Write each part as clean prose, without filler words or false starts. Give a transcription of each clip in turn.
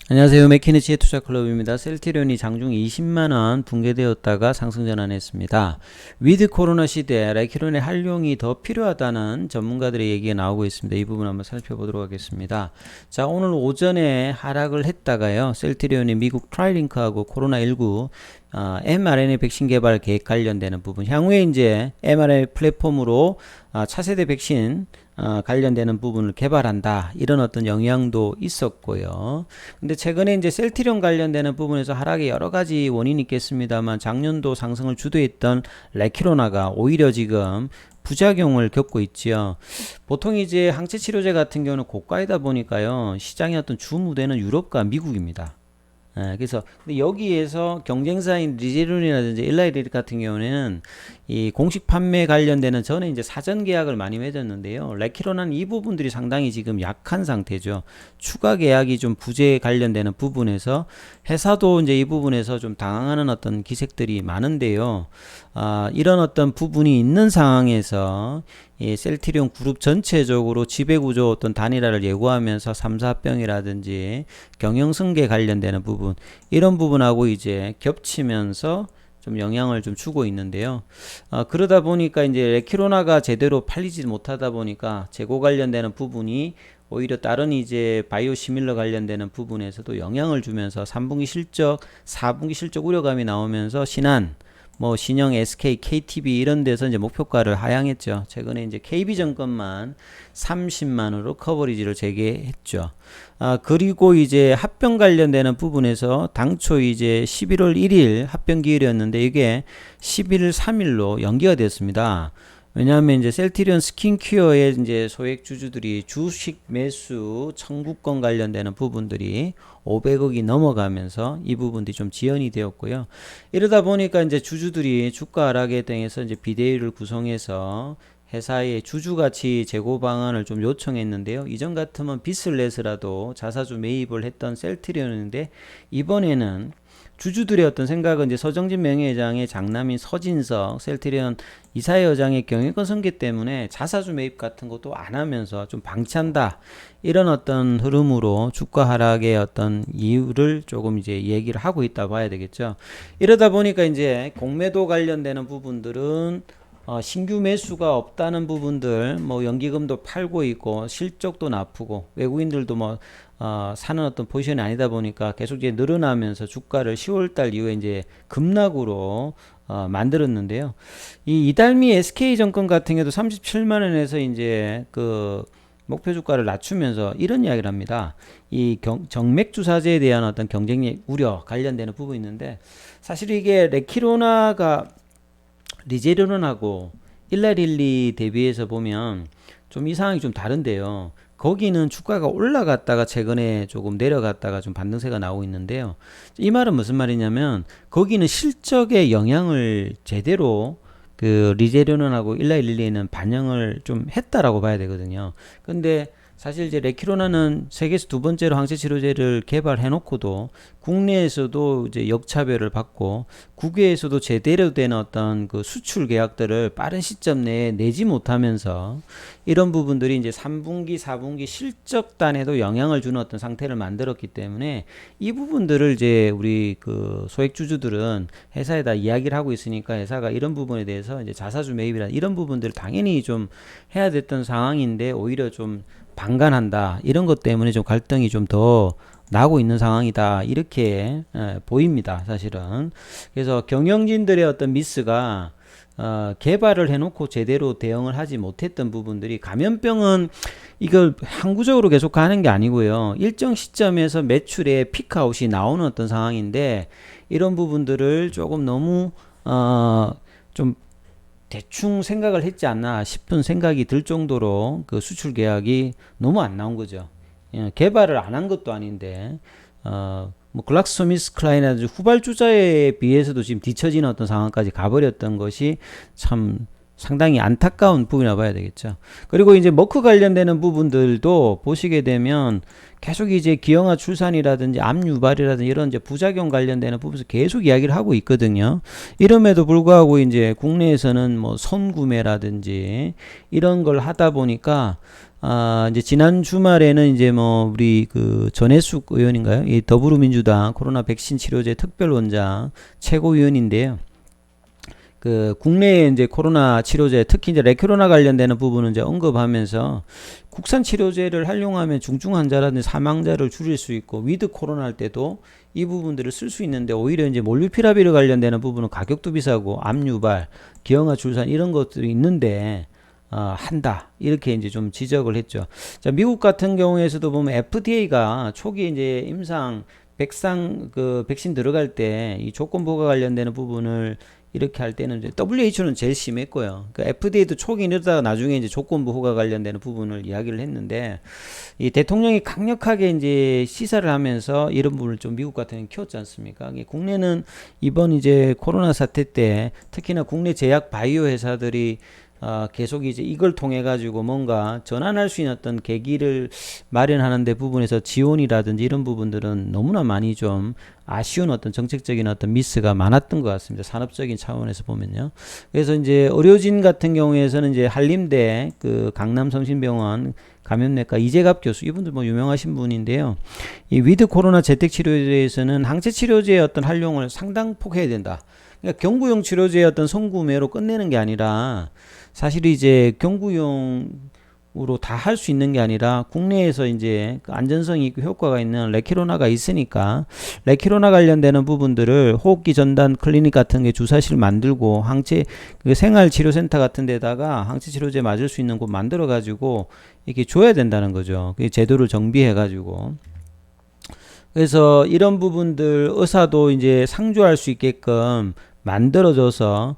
안녕하세요. 맥키니치의 투자클럽입니다. 셀트리온이 장중 20만원 붕괴되었다가 상승 전환했습니다. 위드 코로나 시대에 레키론의 활용이 더 필요하다는 전문가들의 얘기가 나오고 있습니다. 이 부분 한번 살펴보도록 하겠습니다. 자, 오늘 오전에 하락을 했다가요. 셀트리온이 미국 트라이링크하고 코로나19 mRNA 백신 개발 계획 관련되는 부분, 향후에 이제 mRNA 플랫폼으로 차세대 백신 관련되는 부분을 개발한다, 이런 어떤 영향도 있었고요. 근데 최근에 이제 셀트리온 관련되는 부분에서 하락에 여러 가지 원인이 있겠습니다만, 작년도 상승을 주도했던 레키로나가 오히려 지금 부작용을 겪고 있지요. 보통 이제 항체 치료제 같은 경우는 고가이다 보니까요, 시장의 어떤 주 무대는 유럽과 미국입니다. 그래서 근데 여기에서 경쟁사인 리제론이라든지 일라이리 같은 경우에는 이 공식 판매 관련되는, 전에 이제 사전 계약을 많이 맺었는데요. 레키로나는 이 부분들이 상당히 지금 약한 상태죠. 추가 계약이 좀 부재 관련되는 부분에서 회사도 이제 이 부분에서 좀 당황하는 어떤 기색들이 많은데요. 이런 어떤 부분이 있는 상황에서 이 셀트리온 그룹 전체적으로 지배구조 어떤 단일화를 예고하면서 3, 4병이라든지 경영승계 관련되는 부분, 이런 부분하고 이제 겹치면서 좀 영향을 좀 주고 있는데요. 그러다 보니까 이제 레키로나가 제대로 팔리지 못하다 보니까 재고 관련되는 부분이 오히려 다른 이제 바이오 시밀러 관련되는 부분에서도 영향을 주면서 3분기 실적, 4분기 실적 우려감이 나오면서 신한, 뭐 신형 SK, KTB 이런 데서 이제 목표가를 하향했죠. 최근에 이제 KB증권만 30만으로 커버리지를 재개했죠. 그리고 이제 합병 관련되는 부분에서 당초 이제 11월 1일 합병 기일이었는데 이게 11월 3일로 연기가 됐습니다. 왜냐하면 이제 셀트리온 스킨케어의 이제 소액 주주들이 주식 매수 청구권 관련되는 부분들이 500억이 넘어가면서 이 부분들이 좀 지연이 되었고요. 이러다 보니까 이제 주주들이 주가 하락에 대해서 이제 비대위를 구성해서 회사의 주주가치 제고 방안을 좀 요청했는데요. 이전 같으면 빚을 내서라도 자사주 매입을 했던 셀트리온인데, 이번에는 주주들의 어떤 생각은 이제 서정진 명예회장의 장남인 서진석 셀트리온 이사회장의 경영권 승계 때문에 자사주 매입 같은 것도 안 하면서 좀 방치한다, 이런 어떤 흐름으로 주가 하락의 어떤 이유를 조금 이제 얘기를 하고 있다 봐야 되겠죠. 이러다 보니까 이제 공매도 관련되는 부분들은 신규 매수가 없다는 부분들, 뭐 연기금도 팔고 있고 실적도 나쁘고 외국인들도 뭐 사는 어떤 포지션이 아니다 보니까 계속 이제 늘어나면서 주가를 10월달 이후에 이제 급락으로 만들었는데요. 이 이달미 SK증권 같은 경우도 37만 원에서 이제 그 목표 주가를 낮추면서 이런 이야기를 합니다. 이 정맥 주사제에 대한 어떤 경쟁력 우려 관련되는 부분이 있는데, 사실 이게 레키로나가 리제론하고 일라릴리 대비해서 보면 좀 이 상황이 좀 다른데요. 거기는 주가가 올라갔다가 최근에 조금 내려갔다가 좀 반등세가 나오고 있는데요. 이 말은 무슨 말이냐면, 거기는 실적의 영향을 제대로 그 리제론하고 일라릴리에는 반영을 좀 했다라고 봐야 되거든요. 근데 사실 이제 레키로나는 세계에서 두 번째로 항체 치료제를 개발해 놓고도 국내에서도 이제 역차별을 받고 국외에서도 제대로 된 어떤 그 수출 계약들을 빠른 시점 내에 내지 못하면서 이런 부분들이 이제 3분기, 4분기 실적단에도 영향을 주는 어떤 상태를 만들었기 때문에 이 부분들을 이제 우리 그 소액주주들은 회사에다 이야기를 하고 있으니까 회사가 이런 부분에 대해서 이제 자사주 매입이나 이런 부분들을 당연히 좀 해야 됐던 상황인데 오히려 좀 방관한다, 이런 것 때문에 좀 갈등이 좀 더 나고 있는 상황이다, 이렇게 보입니다, 사실은. 그래서 경영진들의 어떤 미스가 개발을 해놓고 제대로 대응을 하지 못했던 부분들이, 감염병은 이걸 항구적으로 계속 가는 게 아니고요, 일정 시점에서 매출에 피크아웃이 나오는 어떤 상황인데, 이런 부분들을 조금 너무 좀 대충 생각을 했지 않나 싶은 생각이 들 정도로 그 수출 계약이 너무 안 나온 거죠. 개발을 안 한 것도 아닌데, 뭐 글락스스미스클라인이라든지 후발주자에 비해서도 지금 뒤처지는 어떤 상황까지 가버렸던 것이 참 상당히 안타까운 부분이라고 봐야 되겠죠. 그리고 이제 머크 관련되는 부분들도 보시게 되면 계속 이제 기형아 출산이라든지 암 유발이라든지 이런 이제 부작용 관련되는 부분에서 계속 이야기를 하고 있거든요. 이름에도 불구하고 이제 국내에서는 뭐 선구매라든지 이런 걸 하다 보니까 이제 지난 주말에는 이제 뭐 우리 그 전해숙 의원인가요? 이 더불어민주당 코로나 백신 치료제 특별원장 최고위원인데요. 그 국내에 이제 코로나 치료제 특히 이제 레캐로나 관련되는 부분은 이제 언급하면서 국산 치료제를 활용하면 중증 환자라든지 사망자를 줄일 수 있고 위드 코로나 할 때도 이 부분들을 쓸 수 있는데 오히려 이제 몰누피라비르 관련되는 부분은 가격도 비싸고 암 유발, 기형아 출산 이런 것들이 있는데 한다 이렇게 이제 좀 지적을 했죠. 자, 미국 같은 경우에서도 보면 FDA가 초기 이제 임상 백상 그 백신 들어갈 때 이 조건부가 관련되는 부분을 이렇게 할 때는 이제 WHO는 제일 심했고요. 그 FDA도 초기 이러다가 나중에 이제 조건부 허가 관련되는 부분을 이야기를 했는데 이 대통령이 강력하게 이제 시사를 하면서 이런 부분을 좀 미국 같은 경우는 키웠지 않습니까? 국내는 이번 이제 코로나 사태 때 특히나 국내 제약 바이오 회사들이 계속 이제 이걸 통해 가지고 뭔가 전환할 수 있는 어떤 계기를 마련하는 데 부분에서 지원이라든지 이런 부분들은 너무나 많이 좀 아쉬운 어떤 정책적인 어떤 미스가 많았던 것 같습니다. 산업적인 차원에서 보면요. 그래서 이제 의료진 같은 경우에서는 이제 한림대 그 강남성심병원 감염내과 이재갑 교수 이분들 뭐 유명하신 분인데요. 이 위드 코로나 재택치료제에서는 항체치료제의 어떤 활용을 상당폭 해야 된다. 그러니까 경구용 치료제의 어떤 선구매로 끝내는 게 아니라 사실 이제 경구용으로 다 할 수 있는 게 아니라 국내에서 이제 그 안전성이 있고 효과가 있는 레키로나가 있으니까 레키로나 관련되는 부분들을 호흡기 전단 클리닉 같은 게 주사실 만들고 항체 그 생활치료센터 같은 데다가 항체 치료제 맞을 수 있는 곳 만들어 가지고 이렇게 줘야 된다는 거죠. 그 제도를 정비해 가지고. 그래서 이런 부분들 의사도 이제 상주할 수 있게끔 만들어져서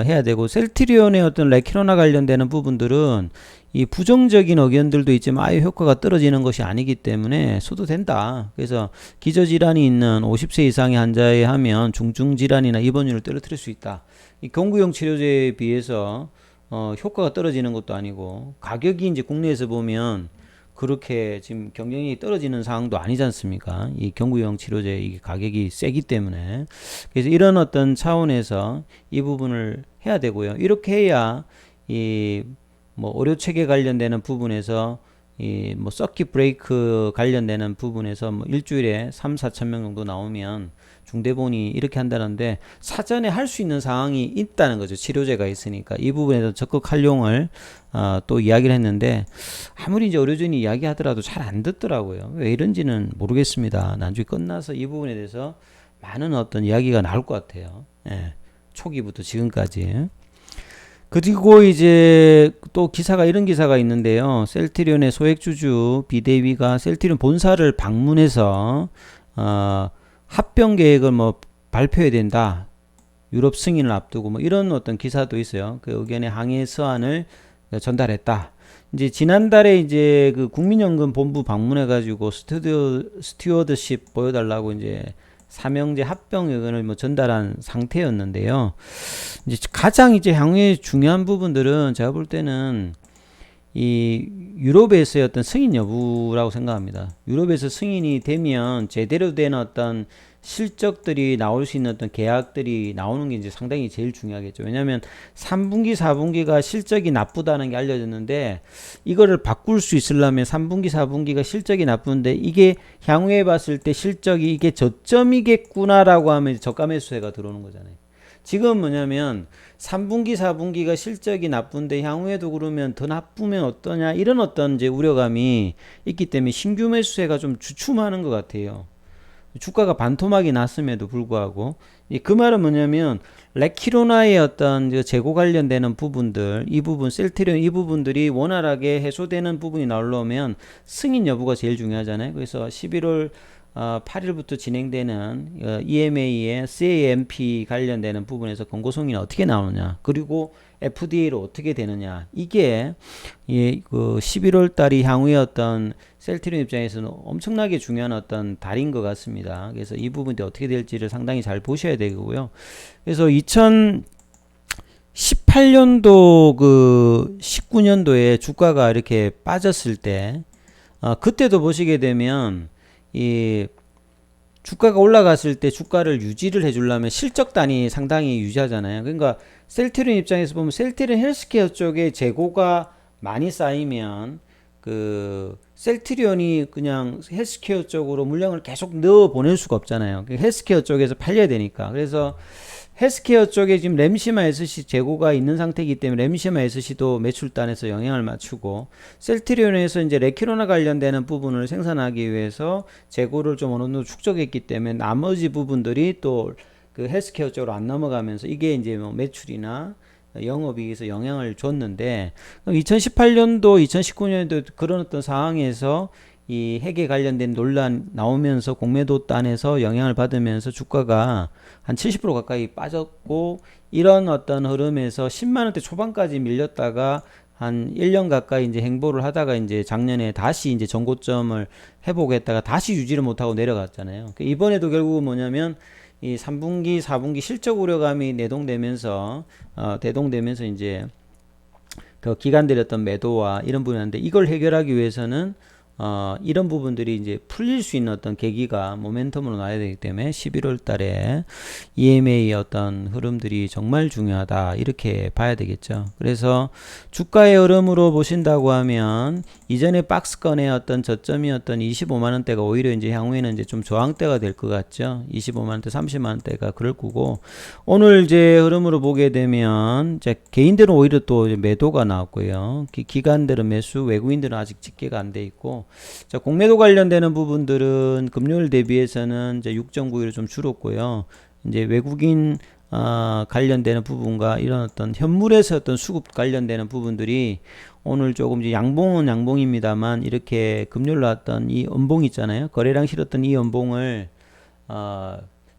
해야 되고 셀트리온의 어떤 레키로나 관련되는 부분들은 이 부정적인 의견들도 있지만 아예 효과가 떨어지는 것이 아니기 때문에 써도 된다. 그래서 기저질환이 있는 50세 이상의 환자에 하면 중증질환이나 입원율을 떨어뜨릴 수 있다. 이 경구용 치료제에 비해서 효과가 떨어지는 것도 아니고 가격이 이제 국내에서 보면 그렇게 지금 경쟁이 떨어지는 상황도 아니지 않습니까? 이 경구용 치료제 이 가격이 세기 때문에. 그래서 이런 어떤 차원에서 이 부분을 해야 되고요. 이렇게 해야 이 뭐 의료 체계 관련되는 부분에서 이 뭐 서킷 브레이크 관련되는 부분에서 뭐 일주일에 3-4천 명 정도 나오면 중대본이 이렇게 한다는데 사전에 할 수 있는 상황이 있다는 거죠. 치료제가 있으니까 이 부분에서 적극 활용을 또 이야기를 했는데 아무리 이제 의료진이 이야기하더라도 잘 안 듣더라고요. 왜 이런지는 모르겠습니다. 나중에 끝나서 이 부분에 대해서 많은 어떤 이야기가 나올 것 같아요. 예, 초기부터 지금까지. 그리고 이제 또 기사가 이런 기사가 있는데요. 셀트리온의 소액주주 비대위가 셀트리온 본사를 방문해서 합병 계획을 뭐 발표해야 된다. 유럽 승인을 앞두고 뭐 이런 어떤 기사도 있어요. 그 의견의 항의 서한을 전달했다. 이제 지난달에 이제 그 국민연금 본부 방문해 가지고 스튜어드십 보여달라고 이제 삼형제 합병 의견을 뭐 전달한 상태였는데요. 이제 가장 이제 향후에 중요한 부분들은 제가 볼 때는 이 유럽에서의 어떤 승인 여부라고 생각합니다. 유럽에서 승인이 되면 제대로 된 어떤 실적들이 나올 수 있는 어떤 계약들이 나오는 게 이제 상당히 제일 중요하겠죠. 왜냐하면 3분기, 4분기가 실적이 나쁘다는 게 알려졌는데 이거를 바꿀 수 있으려면 3분기, 4분기가 실적이 나쁜데 이게 향후에 봤을 때 실적이 이게 저점이겠구나라고 하면 저가 매수세가 들어오는 거잖아요. 지금 뭐냐면 3분기, 4분기가 실적이 나쁜데 향후에도 그러면 더 나쁘면 어떠냐 이런 어떤 이제 우려감이 있기 때문에 신규 매수세가 좀 주춤하는 것 같아요. 주가가 반토막이 났음에도 불구하고 그 말은 뭐냐면 레키로나의 어떤 재고 관련되는 부분들 이 부분 셀트리온 이 부분들이 원활하게 해소되는 부분이 나오려면 승인 여부가 제일 중요하잖아요. 그래서 11월 8일부터 진행되는 EMA의 CAMP 관련되는 부분에서 권고 승인이 어떻게 나오느냐 그리고 FDA로 어떻게 되느냐 이게 그 11월 달이 향후의 어떤 셀트리온 입장에서는 엄청나게 중요한 어떤 달인 것 같습니다. 그래서 이 부분이 어떻게 될지를 상당히 잘 보셔야 되고요. 그래서 2018 2018년도 그 19년도에 주가가 이렇게 빠졌을 때 그때도 보시게 되면 이 주가가 올라갔을 때 주가를 유지를 해주려면 실적 단위 상당히 유지하잖아요. 그러니까 셀트리온 입장에서 보면 셀트리온 헬스케어 쪽에 재고가 많이 쌓이면 그 셀트리온이 그냥 헬스케어 쪽으로 물량을 계속 넣어 보낼 수가 없잖아요. 헬스케어 쪽에서 팔려야 되니까. 그래서 헬스케어 쪽에 지금 램시마 SC 재고가 있는 상태이기 때문에 램시마 SC도 매출단에서 영향을 맞추고, 셀트리온에서 이제 레키로나 관련되는 부분을 생산하기 위해서 재고를 좀 어느 정도 축적했기 때문에 나머지 부분들이 또 그 헬스케어 쪽으로 안 넘어가면서 이게 이제 뭐 매출이나 영업이익에서 영향을 줬는데, 2018년도, 2019년도 그런 어떤 상황에서 이 핵에 관련된 논란 나오면서 공매도 단에서 영향을 받으면서 주가가 한 70% 가까이 빠졌고, 이런 어떤 흐름에서 10만 원대 초반까지 밀렸다가 한 1년 가까이 이제 행보를 하다가 이제 작년에 다시 이제 전고점을 회복했다가 다시 유지를 못하고 내려갔잖아요. 이번에도 결국은 뭐냐면 이 3분기, 4분기 실적 우려감이 대동되면서 이제 그 기관들의 어떤 매도와 이런 부분인데, 이걸 해결하기 위해서는 이런 부분들이 이제 풀릴 수 있는 어떤 계기가 모멘텀으로 나야 되기 때문에 11월 달에 EMA 어떤 흐름들이 정말 중요하다, 이렇게 봐야 되겠죠. 그래서 주가의 흐름으로 보신다고 하면 이전에 박스권의 어떤 저점이었던 25만원대가 오히려 이제 향후에는 이제 좀 저항대가 될 것 같죠. 25만원대, 30만원대가 그럴 거고, 오늘 이제 흐름으로 보게 되면 이제 개인들은 오히려 또 매도가 나왔고요. 기관들은 매수, 외국인들은 아직 집계가 안 돼 있고, 자, 공매도 관련되는 부분들은 금요일 대비해서는 이제 6.91로 좀 줄었고요. 이제 외국인 관련되는 부분과 이런 어떤 현물에서 어떤 수급 관련되는 부분들이 오늘 조금 이제 양봉은 양봉입니다만, 이렇게 금요일 나왔던 이 연봉 있잖아요. 거래량 실었던 이 연봉을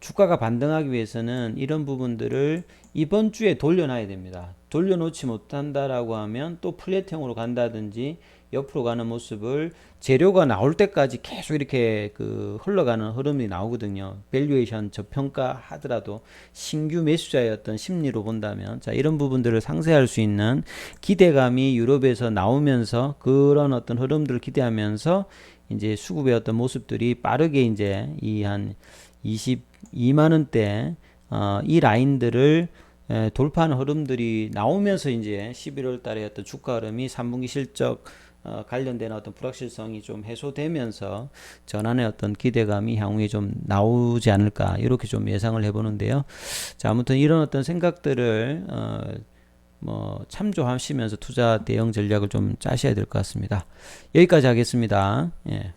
주가가 반등하기 위해서는 이런 부분들을 이번 주에 돌려놔야 됩니다. 돌려놓지 못한다라고 하면 또 플랫형으로 간다든지 옆으로 가는 모습을, 재료가 나올 때까지 계속 이렇게 그 흘러가는 흐름이 나오거든요. 밸류에이션 저평가 하더라도 신규 매수자의 어떤 심리로 본다면, 자, 이런 부분들을 상쇄할 수 있는 기대감이 유럽에서 나오면서 그런 어떤 흐름들을 기대하면서 이제 수급의 어떤 모습들이 빠르게 이제 이 한 22만원대 이 라인들을 돌파하는 흐름들이 나오면서 이제 11월 달에 어떤 주가 흐름이 3분기 실적 관련된 어떤 불확실성이 좀 해소되면서 전환의 어떤 기대감이 향후에 좀 나오지 않을까, 이렇게 좀 예상을 해보는데요. 자, 아무튼 이런 어떤 생각들을 뭐 참조하시면서 투자 대응 전략을 좀 짜셔야 될 것 같습니다. 여기까지 하겠습니다. 예.